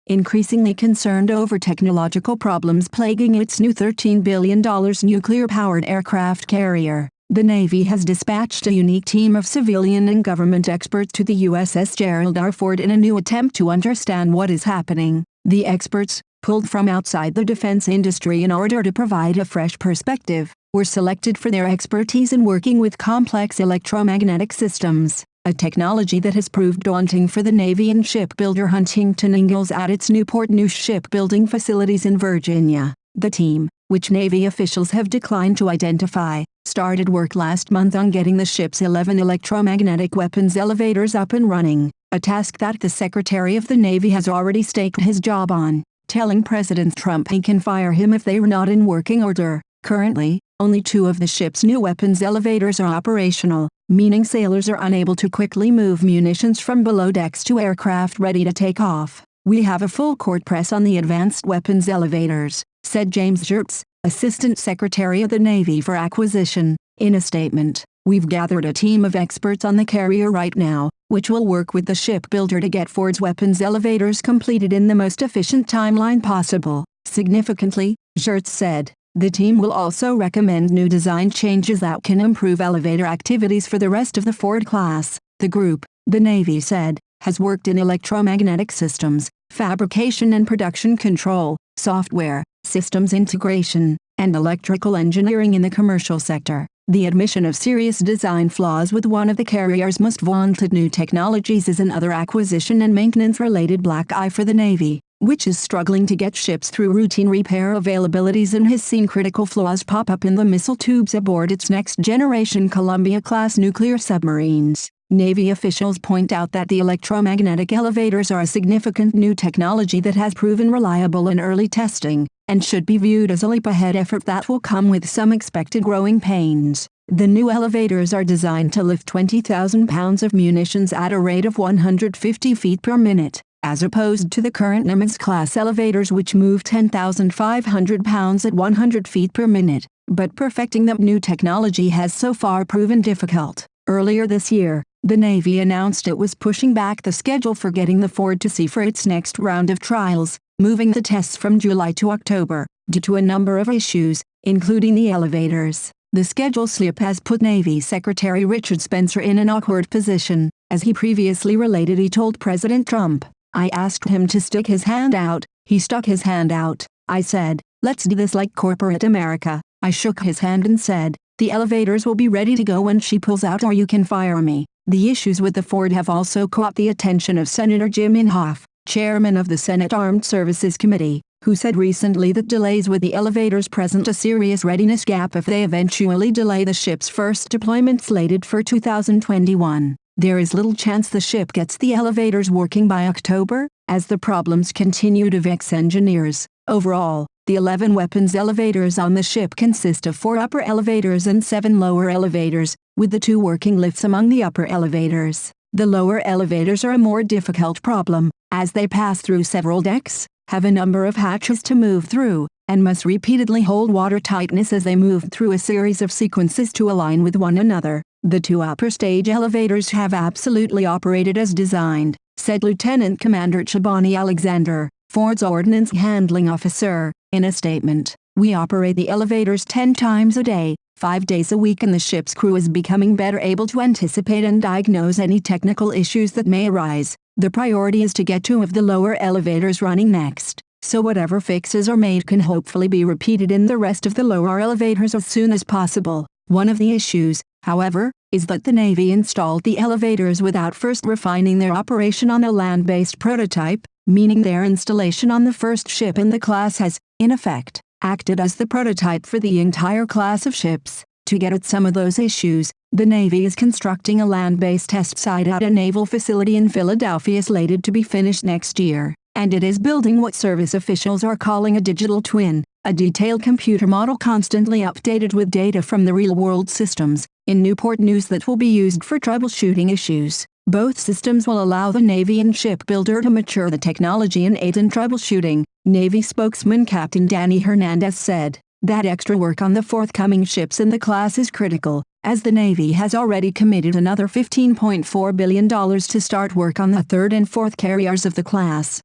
increasingly concerned over technological problems plaguing its new $13 billion nuclear-powered aircraft carrier. The Navy has dispatched a unique team of civilian and government experts to the USS Gerald R. Ford in a new attempt to understand what is happening. The experts, pulled from outside the defense industry in order to provide a fresh perspective, were selected for their expertise in working with complex electromagnetic systems, a technology that has proved daunting for the Navy and shipbuilder Huntington Ingalls at its Newport News shipbuilding facilities in Virginia. The team, which Navy officials have declined to identify, started work last month on getting the ship's 11 electromagnetic weapons elevators up and running, a task that the Secretary of the Navy has already staked his job on, telling President Trump he can fire him if they are not in working order. Currently, only 2 of the ship's new weapons elevators are operational, meaning sailors are unable to quickly move munitions from below decks to aircraft ready to take off. "We have a full court press on the advanced weapons elevators," said James Schertz, Assistant Secretary of the Navy for Acquisition, in a statement. "We've gathered a team of experts on the carrier right now, which will work with the shipbuilder to get Ford's weapons elevators completed in the most efficient timeline possible." Significantly, Schertz said, the team will also recommend new design changes that can improve elevator activities for the rest of the Ford class. The group, the Navy said, has worked in electromagnetic systems, fabrication and production control, software, systems integration, and electrical engineering in the commercial sector. The admission of serious design flaws with one of the carrier's most vaunted new technologies is another acquisition and maintenance-related black eye for the Navy, which is struggling to get ships through routine repair availabilities and has seen critical flaws pop up in the missile tubes aboard its next-generation Columbia-class nuclear submarines. Navy officials point out that the electromagnetic elevators are a significant new technology that has proven reliable in early testing, and should be viewed as a leap-ahead effort that will come with some expected growing pains. The new elevators are designed to lift 20,000 pounds of munitions at a rate of 150 feet per minute, as opposed to the current Nimitz-class elevators which move 10,500 pounds at 100 feet per minute. But perfecting the new technology has so far proven difficult. Earlier this year, the Navy announced it was pushing back the schedule for getting the Ford to sea for its next round of trials, moving the tests from July to October, due to a number of issues, including the elevators. The schedule slip has put Navy Secretary Richard Spencer in an awkward position. As he previously related, he told President Trump, "I asked him to stick his hand out, he stuck his hand out. I said, let's do this like corporate America." I shook his hand and said, "The elevators will be ready to go when she pulls out or you can fire me." The issues with the Ford have also caught the attention of Senator Jim Inhofe, chairman of the Senate Armed Services Committee, who said recently that delays with the elevators present a serious readiness gap if they eventually delay the ship's first deployment slated for 2021. There is little chance the ship gets the elevators working by October, as the problems continue to vex engineers. Overall, the 11 weapons elevators on the ship consist of 4 upper elevators and 7 lower elevators, with the 2 working lifts among the upper elevators. The lower elevators are a more difficult problem, as they pass through several decks, have a number of hatches to move through, and must repeatedly hold water tightness as they move through a series of sequences to align with one another. "The 2 upper stage elevators have absolutely operated as designed," said Lieutenant Commander Chobani Alexander, Ford's ordnance handling officer, in a statement. "We operate the elevators 10 times a day, 5 days a week, and the ship's crew is becoming better able to anticipate and diagnose any technical issues that may arise. The priority is to get 2 of the lower elevators running next, so whatever fixes are made can hopefully be repeated in the rest of the lower elevators as soon as possible." One of the issues, however, is that the Navy installed the elevators without first refining their operation on a land-based prototype, meaning their installation on the first ship in the class has, in effect, acted as the prototype for the entire class of ships. To get at some of those issues, the Navy is constructing a land-based test site at a naval facility in Philadelphia slated to be finished next year, and it is building what service officials are calling a digital twin, a detailed computer model constantly updated with data from the real-world systems in Newport News that will be used for troubleshooting issues. Both systems will allow the Navy and shipbuilder to mature the technology and aid in troubleshooting, Navy spokesman Captain Danny Hernandez said. That extra work on the forthcoming ships in the class is critical, as the Navy has already committed another $15.4 billion to start work on the 3rd and 4th carriers of the class.